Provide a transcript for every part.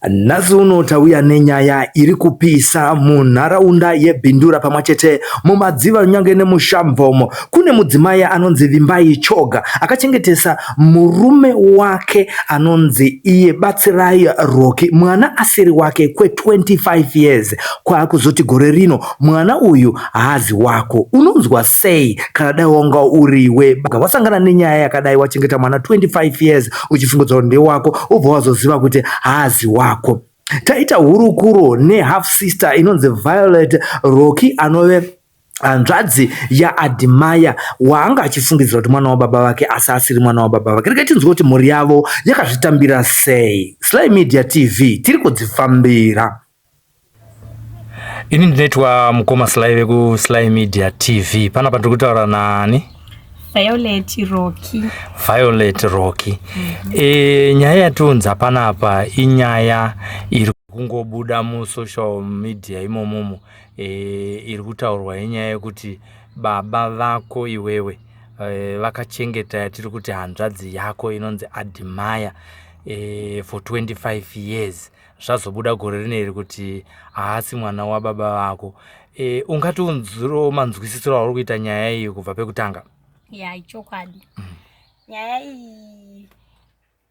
Nazuno tauya nenyaya iri kupisa munharaunda yeBhindura pamwachete mumadziva nyange nemushambomo. Kune mudzimai anonzi Vimbai Choga akachengetesa murume wake anonzi iye Batsirai Rocky, mwana asiri wake kwe 25 years. Kwa kuzoti gore rino mwana uyu haazi wako. Unonzwa sei kana dai wanga uriwe wasangana nenyaya yakadai wachengeta mwana 25 years uchifungidzwa ndi wako ubva wazoziva kuti haazi wako. Taita hurukuro nehalf sister inonzi Violet Rocky anove hanzvadzi yaAdimaya waanga achifungidzira kuti mwana wababa vake asi asiri mwana wababa vake. Regai tinzwe kuti mhuri yavo yakazvitambira sei. Sly Media TV tiri kudzifambira. Ini ndinoitwa mukoma Sly veku Sly Media TV. Panapa ndiri kutaura nani? Violet Rocky. Violet Rocky. Nyaya yatiunza panapa inyaya iri kungobuda mu social media imomomo. Iri kutaurwa inyaya yekuti baba vako iwewe vakachengeta yatiri kuti hanzvadzi yako inonzi Adimaya for 25 years. Zvazobuda gore rineri kuti haasi mwana wababa vako. Ungatiunziro manzwisisiro auri kuita nyaya iyi kubva pekutanga? Ya, ichokwadi. Nyaya iyi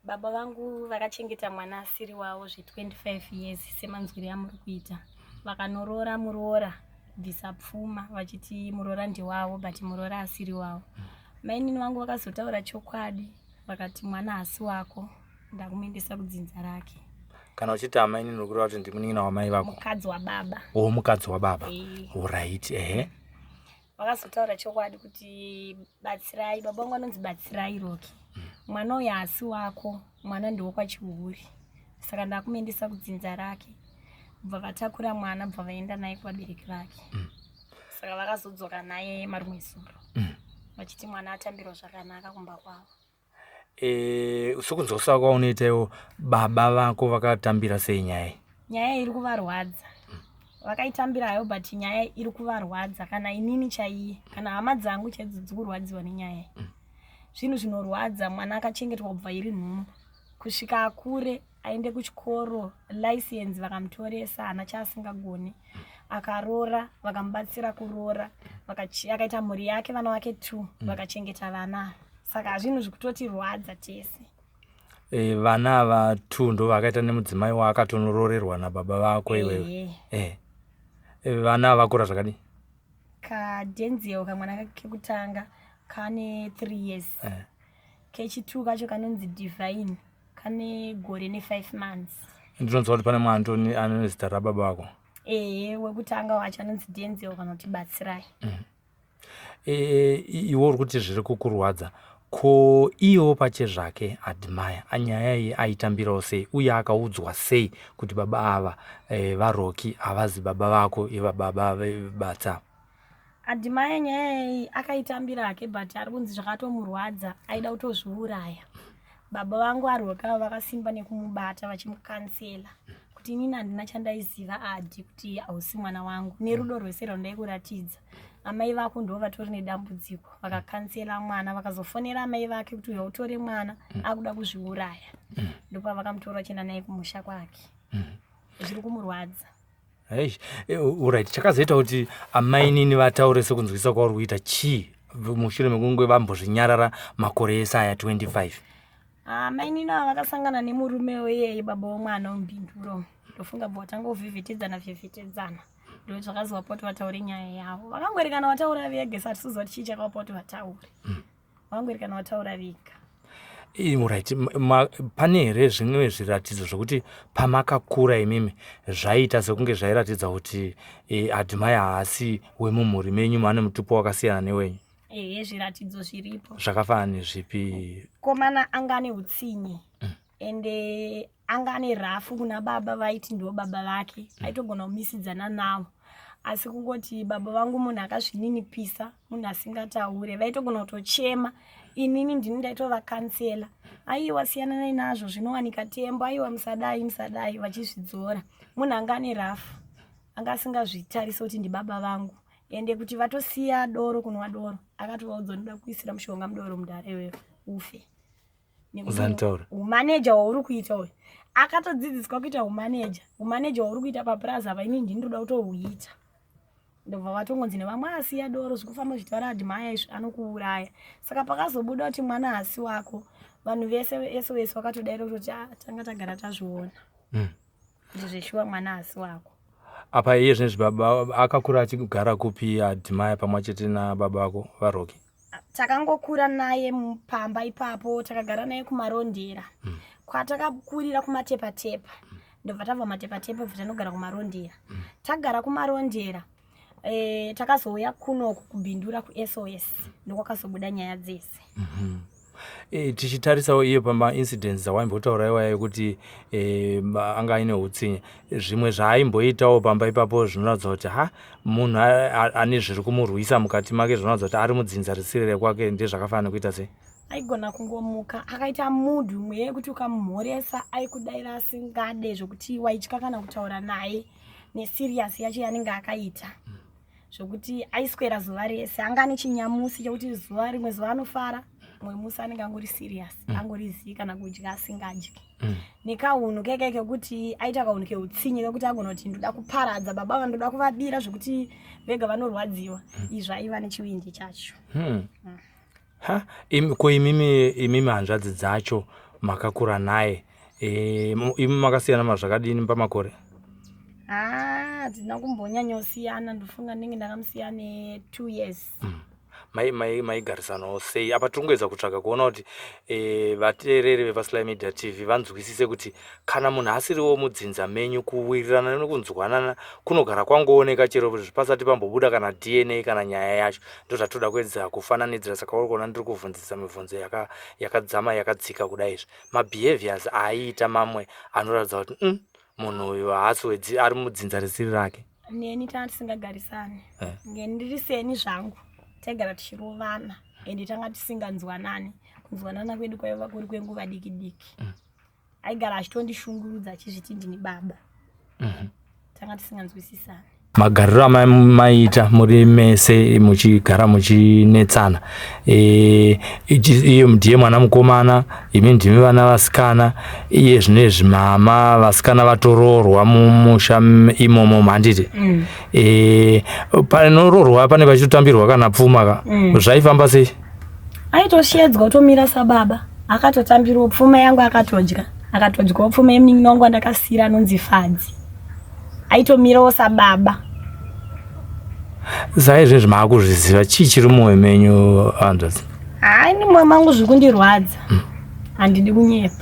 baba vangu vakachengeta mwana asiri wavo 25 years semanzwiri amuri kuita. Vakanorora murora bvisapfuma vachiti murora ndiwavo but murora asiri wavo. Mainini vangu vakazotaura chokwadi vakati mwana hasi wako ndakumendesa kudzinza rake. Kana uchiti amainini uri kureva kuti ndimunin'ina wamai vako? Mukadzi wababa. Mukadzi wababa. Right. Vakazotaura chokwadi kuti Batsirai, baba vangu anonzi Batsirai Rocky. Mwana uyu hasi wako, mwana ndiwo kwachiuri. Saka ndakumendesa kudzinza rake. Bva vatakura mwana bva vaenda naye kuvabereki vake. Saka vakazodzoka naye marumwe suro. Vachiti mwana atambirwa zvakanaka kumba kwavo. Sokunzwa kwaunoitaiwo baba vako vakatambira sei nyaya? Nyaya iri kuvarwadza. Vakaitambirayo but nyaya iri kuvarwadza kana inini chaiye kana hama dzangu chaidzo dziri kurwadziwa nenyaya. Zvinhu zvinorwadza, mwana akachengetwa kubva iri nhumbu. Kusvika akure aende kuchikoro, license vakamutoresa hana chaasingagoni. Akarora, vakamubatsira kurora, akaita mhuri yake vana vake 2, vakachengeta vana. Saka zvinhu zvekutoti rwadza tese. Vana ava 2 ndo vakaita nemudzimai waakatonoroorerwa nababa vako iwewe. Vana vakura zvakadi? KaDenzel kamwana kekutanga kane 3 years. Kechi2 kacho kanonzi Divine kane gore ne5 months. Ndinonzwa kuti pane mwana Antoni ane zita rababa vako? Wekutanga wacho anonzi Denzel kana kuti Batsirai. Iwo uri kuti zviri kukurwadza. Ko iwo pachezvake Adimaya anyaya iyi aitambirawo sei uye akaudzwa sei kuti baba ava vaRocky havazi baba vako iva baba veBatsa? Adimaya nyaya iyi akaitambira hake but ari kunzi zvakatomurwadza aida kutozviuraya. Baba vangu vaRocky vakasimba nekumubata vachimukansela kuti inini handina chandaiziva Adi kuti hausi mwana wangu nerudo rwese rwandaikuratidza. Amai vako ndo vatori nedambudziko vakakansela mwana vakazofonera amai vake kuti utore mwana akuda kuzviuraya. Ndopa vakamutora chena naye kumusha kwake. Zviri kumurwadza. Alright, chakazoita kuti amainini vataure sekunzwisa kwauri kuita chii mushure mekunge vambozvinyarara makore ese aya 25? Amainini ava vakasangana nemurume weyeye baba womwana muBhinduro. Ndofunga bva vatanga kuvhivhitidzana. Ndo zvakazova poti vataure nyaya yavo. Vakangorikana vataura vega satisizwa kuti chii chakapoti vataure. Vakangorikana vataura vega. Right. Pane here zvimwe zviratidzo zvokuti pamakakura imimi zvaita sekunge zvairatidza kuti Adimaya haasi wemumhuri menyu mane mutupo wakasiyana newenyu? Zviratidzo zviripo. Zvakafanana nezvipi? Komana anga ane utsinye. Ende anga ane rafu kuna baba vaiti ndo baba vake. Aitogona kumisidzana navo. Asi kungoti baba vangu munhu akazvininipisa, munhu asingataure, vaitogona kutochema. Inini ndini ndaitovakansela. Aiwa siyana nainazvo zvinowanika tembo, aiwa musadai vachizvidzora. Munhu anga ane rafu. Anga asingazvitarisa kuti ndi baba vangu. Ende kuti vatosiya doro kunwa doro. Akatovaudza ndoda kuisira mushonga mudoro mudare wewe ufe. Uzantaura. Manager wauri kuita uyu akatodzidziswa kuita umaneja uri kuita paplaza apa ini ndinoda kutohuita. Ndobva vatongonzi nevamwe asiya doro zvikufamba zvitaura adhimaya izvi anokuuraya. Saka pakazobuda kuti mwana asi wako vanhu vese SOS vakatodaira kuti tanga tagara tazviona kuti zveshuwa mwana asi wako. Apa iye zvinezvi baba akakura achigara kupi adhimaya pamwe chete nababa vako vaRocky? Takangokura naye pamba ipapo, takagara naye kumarondera. Kwatakakurira kumatepa-tepa. Ndobva tabva matepa-tepa bva tanogara kumarondera. Tagara kumarondera. Takazouya kunoku kubindura kuSOS. Ndokwakazobuda nyaya dzese. Tichitarisawo iye pama-incidents dzawaimbotauraiwa kuti anga aine utsinye, zvimwe zvaaimboitawo pamba ipapo zvinoratidza kuti munhu ane zviri kumurwisa mukati make, zvinoratidza kuti ari mudzinza risiri rekwake, ndezvakafanira kuita sei? Aigona kungomuka akaita mudhu umwe yekuti ukamumhoresa aikudaira asingade zvokuti waitya kana kutaura naye nesiriasi yacho yanenge akaita. Zvokuti aiswera zuva rese, anga ane chinyamusi chekuti zuva rimwe zuva anofara, mwe musi anenge angori serious, angorizivi kana kudya asingadyi. Nekaunhu keke kekuti aita kaunhu keutsinye kekuti agona kuti ndoda kuparadza baba vandoda kuvadira zvokuti vega vanorwadziwa. Izvo aiva nechiwindi chacho. Ko imimi hanzvadzi dzacho makakura naye, imi makasiyana zvakadini pamakore? Hatina kumbonyanyosiyana, ndofunga ndinge ndakamusiya ne2 years. Maigarisanawo sei? Apa tiringoedza kutsvaka kuona kuti vateereri vepaSly Media TV vanzwisise kuti kana munhu asiriwo mudzinza menyu, kuwirirana nekunzwanana kunogara kwangooneka chero pasati pambobuda kana DNA kana nyaya yacho. Ndozvatoda kuedza kufananidzira. Saka uri kuona ndiri kuvhunzisa mibvunzo yakadzama yakadzika kudai izvi. Mabehaviors aiita mamwe anoratidza kuti munhu uyu haaswedzi ari mudzinza risiri rake. Neni tanga tisingagarisane. Ndiri seni zvangu. Taigara tichirovana ende tanga tisinganzwanani. Kunzwanana kwedu kwaiva kuri kwenguva diki-diki. Aigara achitondishungurudza achizviti ndini baba. Tanga tisinganzwisisani. Magariro amaiita muri mese muchigara muchinetsana, iye ndiye mwana mukomana, imi ndimi vana vasikana, iye zvinezvi mama vasikana vatoroorwa mumusha imomo manditi. Panoroorwa pane pachitotambirwa kana pfuma zvaifamba sei? Aitoshedzwa kutomira sababa, akatotambirwa pfuma yangu akatodyawo pfuma yemunin'ina wangu andakasira anonzi Fadzi. Aitomirawo sababa. Saizvozvi maakuzviziva chii chiri mumwoyo menyu hanzvadzi? Ni mwoyo mangu zviri kundirwadza. Handidi kunyepa.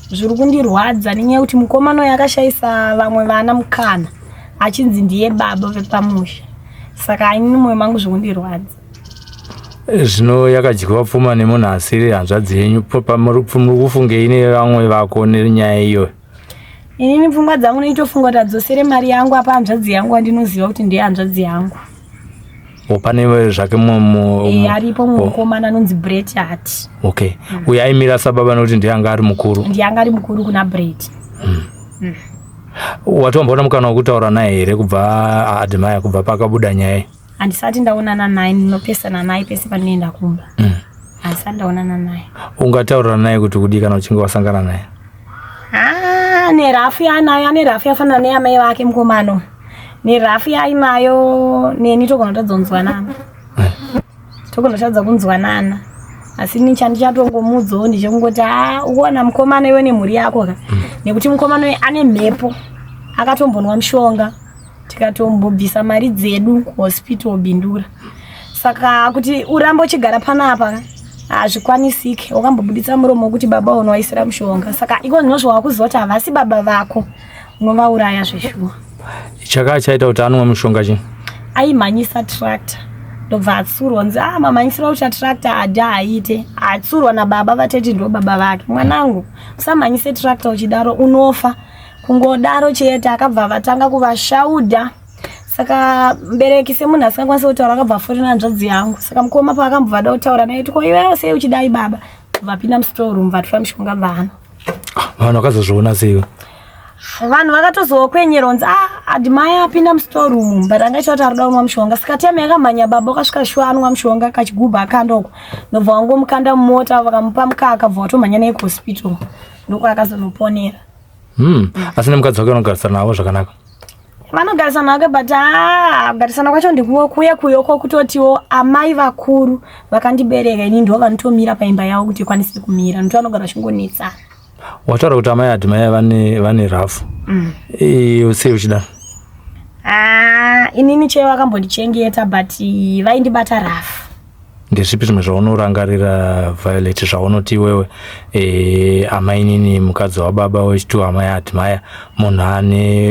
Zviri kundirwadza nenyaya yekuti mukomana uyu akashayisa vamwe vana mukana achinzi ndiye baba vepamusha. Saka ini mwoyo mangu zviri kundirwadza. Zvino yakadyiwa pfuma nemunhu asiri hanzvadzi yenyu, muri kufungei nevamwe vako nenyaya iyoyo? Inini pfungwa dzangu noitofunga kuti adzosere mari yangu apa hanzvadzi yangu andinoziva kuti ndiye hanzvadzi yangu. Pane zvake aripo mukomana anonzi Brett Hart. Okay. Uyu aimira sababa nokuti ndiye anga ari mukuru? Ndiye anga ari mukuru kuna Brett. Watomboona mukana wekutaura naye here kubva adhimaya kubva pakabuda nyaya? Handisati ndaonana naye, ndinopesana naye pese pandinoenda kumba. Handisati ndaonana naye. Ungataurira naye kuti kudii kana uchinge wasangana naye? Nerafu yaanayo, ane rafu yafanana neyamai vake mukomano. Nerafu yainayo neni togona tadzonzwanana. Togona tadza kunzwanana. Asi ini chandichatongomuudzawo ndechekungoti uona mukomana iwe nemhuri yako ka. Nekuti mukomana uyu ane mhepo. Akatombonwa mushonga. Tikatombobvisa mari dzedu kuhospital Bindura. Saka kuti urambe uchigara panapa hazvikwanisike. Wakambobuditsa muromo wekuti baba unowaisira mushonga. Saka iko ndinozvo wakuziva kuti havasi baba vako unovauraya zveshuwa. Chakanga chaita kuti anwe mushonga chii? Aimhanyisa tractor. Ndobva atsurwa nzi mamhanyisiro kuti tractor haaite. Atsurwa nababa vateti ndo baba vake. Mwanangu, usamhanyise tractor uchidaro unofa. Kungodaro chete akabva vatanga kuvashaudha. Saka mbereki semunhu asingakwanisa kutaura akabva fori nanzvadzi yangu. Saka mukoma paakambovada kutaura naye kuti ko iwewe sei uchidai baba? Vapinda mustoreroom room vatora mushonga vana. Vanhu vakazozviona sei? Vanhu vakatozokwenyeronza adhimaya apinda mustoreroom but angaita kuti arikuda kunwa mushonga. Saka teme yakamhanya baba akasvika shuwa anwa mushonga kachigubha akandoko. Ndobva wangomukanda mumota vakamupa mukaka akabva watomhanya naye kuhospital. Ndoko akazonoponera. Asi nemukadzi wake vanogarisana navo zvakanaka? Vanogarisana nake but kugarisana kwacho ndikuya kuyoko kutotiwo amai vakuru vakandibereka ini ndo vanotomira paimba yavo kuti ikwanise kumira, ndo vanogara vachingonetsana. Wataura kuti amai adhimaya vane rafu. Sei uchida? Inini chaivo vakambondichengeta but vaindibata rafu. Ndezvipi zvimwe zvaunorangarira Violet zvaunoti iwewe amai nini mukadzi wababa wechiti amai adhimaya munhu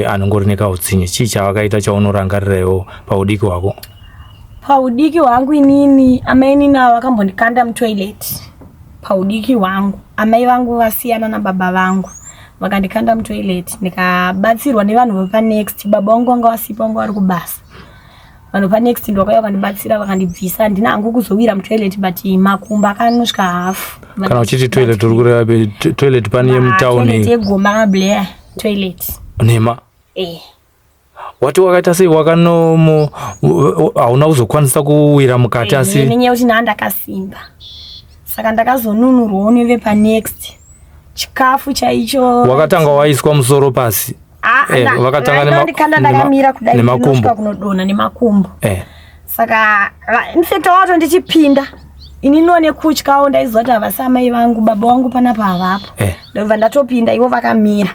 anongori nekautsinye, chii chavakaita chaunorangarira iwo paudiki hwako? Paudiki hwangu inini amai nini ava vakambondikanda mutoilet. Paudiki hwangu amai vangu vasiyana nababa vangu vakandikanda mutoilet, ndikabatsirwa nevanhu vepanext. Baba vangu vanga vasipa, vanga vari kubasa. Vanhu panext ndo vakauya vakandibatsira vakandibvisa. Handina hangu kuzowira mutoilet but makumbo akanosvika hafu. Kana uchiti toilet uri kureva toilet pani yemutauni? Toilet yeGoma Blair toilet. Nema? Wati wakaita sei hauna kuzokwanisa kuwira mukati asi? Nenyaya kuti ndakasimba. Saka ndakazonunurwawo nevepanext. Chikafu chaicho wakatanga waiswa musoro pasi. Vakatanga ndakamira kudai nemakumbo kunodona nemakumbo. Saka infector wato ndichipinda ini none kutyawo ndaiziva kuti havasi amai vangu, baba vangu panapa havapo. Ndobva ndatopinda ivo vakamira.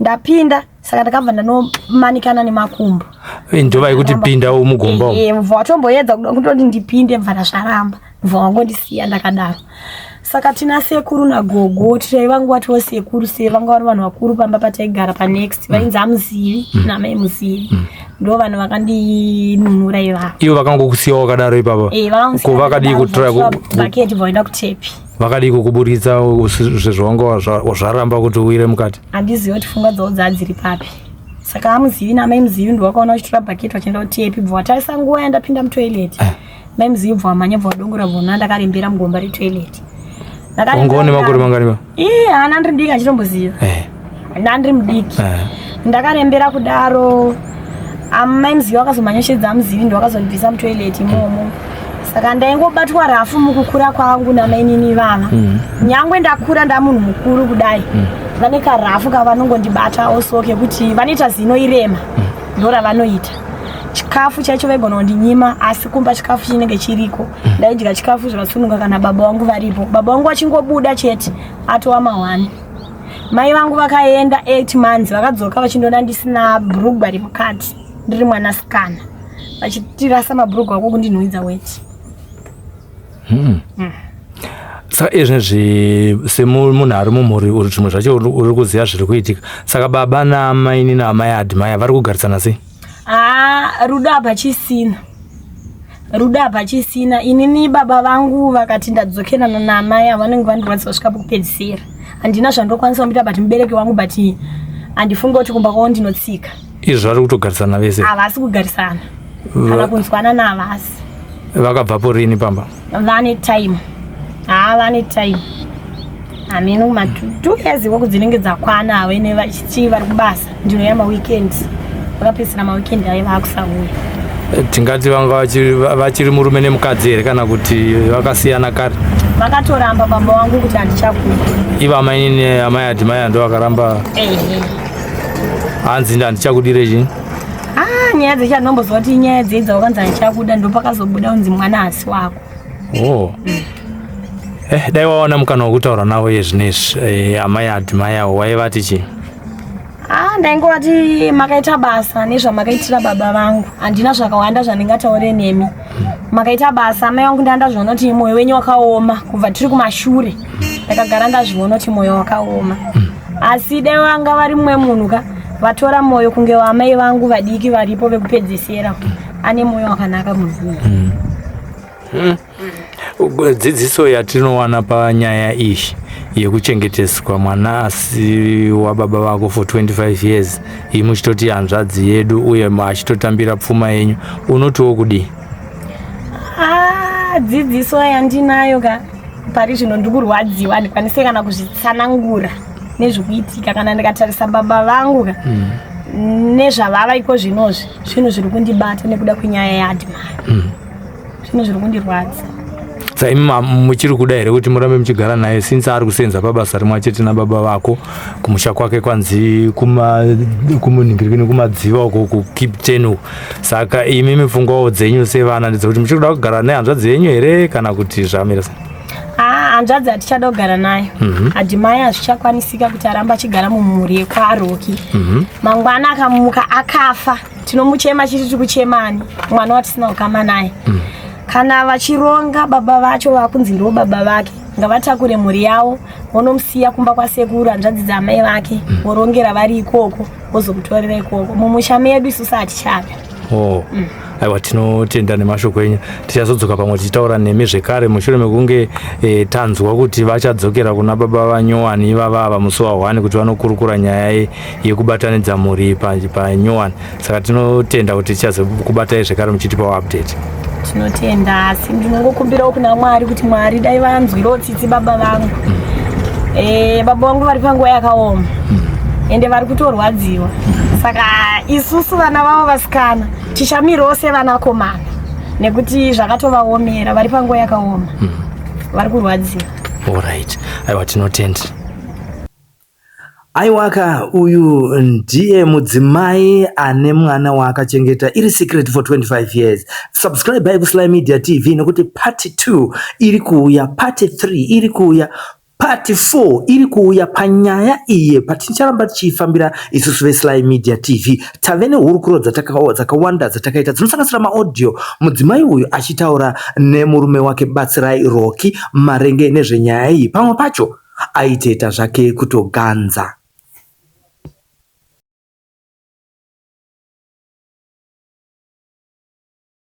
Ndapinda saka ndakabva ndanomanikana nemakumbo. Ndova yekuti pinda mugomba umu. Mvua watomboedza kuda kutoti ndipinde mvura ndasvaramba. Mvua wangondisiya ndakadaro. Saka tina sekuru nagogo tirai vangu watiwo sekuru sei vanga vari vanhu vakuru pamba pataigara panext. Vainzi amuzivi namai muzivi. Ndo vanhu vakandinunura ivavo. Ivo vakangokusiya wakadaro ipapa? Ko vakadii kutira bhaketi vaenda kutepi? Vakadii kukuburitsa zvezvawanga zvaramba kuti uwire mukati? Handizivi kuti pfungwa dzavo dzadziri papi. Saka amuzivi namai muzivi ndo vakaona vachitora bhaketi vachienda kutepi. Bva watarisa nguva yandapinda mutoilet. Mai muzivi bva wamhanya bva wadongora bva ndakarembera mugomba retoilet. Ungone makore mangani? Hana ndiri mudiki achitomboziva. Ndandiri mudiki. Ndakarembera kudaro. Amai muzivi vakazomhanyashedza amuzivi ndo vakazondibvisa mutoilet imomo. Saka ndaingobatwa rafu mukukura kwangu namai nini vava. Nyangwe ndakura ndamunhu mukuru kudai. Vane karafu kavanongondibata also kekuti vanoita zino irema. Ndo ravanoita. Chikafu chaicho vaigona kundinyima asi kumba chikafu chinenge chiriko. Ndaidya chikafu zvakasununga kana baba vangu varipo. Baba vangu vachingobuda chete atova mawani. Mai vangu vakaenda 8 months vakadzoka vachindona ndisina bhurugwa rimukati ndiri mwanasikana. Vachitirasa mabhurugwa ako kundinhuhwidza weti. Saka izvezvi semunhu ari mumhuri uri zvimwe zvacho uri kuziva zviri kuitika. Saka baba naamai nini amai adhimaya vari kugarisana sei? Rudo hapachisina. Inini baba vangu vakati ndadzokerana naamai avanenge vandirwadzisa kusvika pokupedzisira. Handina zvandokwanisa kumuita but mubereki wangu but handifunga kuti kumba kwavo ndinotsika. Izvi vari kutogarisana vese? Havasi kugarisana. Kana kunzwanana havasi. Vakabvapo rini pamba? Vane time. Vane time. Amino ma 2 years iwo kudzinenge dzakwana avene vachichi vari kubasa. Ndinoya maweekends. Vakapesera maweekend avo vakusauya. Tingati vanga vachiri murume nemukadzi here kana kuti vakasiyana kare? Vakatoramba baba vangu kuti handichakura. Ivo amai nini amai adhimaya ndo vakaramba? Hanzi handichakudire chini? Nyaya dzechi handinomboziva kuti nyaya dzedza wakanzi handichakuda ndo pakazobuda unzi mwana hasi wako. Dai waona mukana wokutaura navo yezvinezvi amai adhimaya waivati chii? Ndaingovati makaita basa nezvamakaitira baba vangu. Handina zvakawanda zvandingataure nemi. Makaita basa amai vangu ndandazviona kuti mwoyo wenyu wakaoma kubva tiri kumashure. Ndakagara ndazviona kuti mwoyo wakaoma. Asi dai vanga vari mumwe munhu ka vatora mwoyo kunge waamai vangu vadiki varipo vekupedzisira. Ane mwoyo wakanaka munhu. Dzidziso yatinowana panyaya iyi yekuchengeteswa mwana asi wababa vako for 25 years imuchitoti hanzvadzi yedu uye achitotambira pfuma yenyu unotiwo kudii? Dzidziso yandinayo ka pari zvino ndikurwadziwa ndikwanise kana kuzvitsanangura nezvikuitika kana ndikatarisa baba vangu ka nezvavava iko zvinozvi zvinhu zviri kundibata nekuda kwenyaya yaadhimaya. Zvinhu zviri kundirwadza. Saka imi muchiri kuda here kuti murambe muchigara naye since ari kusenza pabasa rimwe chete nababa vako, kumusha kwake kwanzi kumunhingirikini kumadziva uko kuKipten uko. Saka imi mipfungwawo dzenyu sevana ndedzekuti muchiri kuda kugara nehanzvadzi yenyu here kana kuti zvamira sei? Hanzvadzi hatichada kugara nayo. Adzimai hazvichakwanisika kuti aramba achigara mumhuri yekwaRocky. Mangwana akamuka akafa, tinomuchema chiti tiri kuchemani, mwana watisina kukama naye. Kana vachironga baba vacho vakunzi ndivo baba vake, ngavatakure mhuri yavo, vonomusiya kumba kwasekuru hanzvadzi dzamai vake, vorongera vari ikoko, vozomutorera ikoko. Mumusha medu isusu hatichada. Aiwa, tinotenda nemashoko enyu. Tichazodzoka pamwe tichitaura nemi zvekare mushure mekunge tanzwa kuti vachadzokera kuna baba vaNyowani ivava musi wa1 kuti vanokurukura nyaya yekubatanidza mhuri paNyowani. Saka tinotenda kuti tichazokubatai zvekare muchitipawo update. Tinotenda, asi ndinongokumbirawo kuna Mwari kuti Mwari dai vanzwirawo tsitsi baba vangu. Baba vangu vari panguva yakaoma ende vari kutorwadziwa. Saka isusu vana vavo vasikana tichamirawo sevanakomana nekuti zvakatovaomera, vari panguva yakaoma, vari kurwadziwa. Alright, aiwa tinotenda. Aiwaka, uyu ndiye mudzimai ane mwana waakachengeta iri secret for 25 years. Subscribe Slime Media TV nekuti part 2 iri kuuya, part 3 iri kuuya, part 4 iri kuuya panyaya iye patincharamba tichifambira isusu veSlime Media TV. Tave nehurukuro dzakawanda dzatakaita dzinosanganisira maaudio, mudzimai uyu achitaura nemurume wake Batsirai Rocky marenge nezvenyaya iyi, pamwe pacho aiteta zvake kutoganza.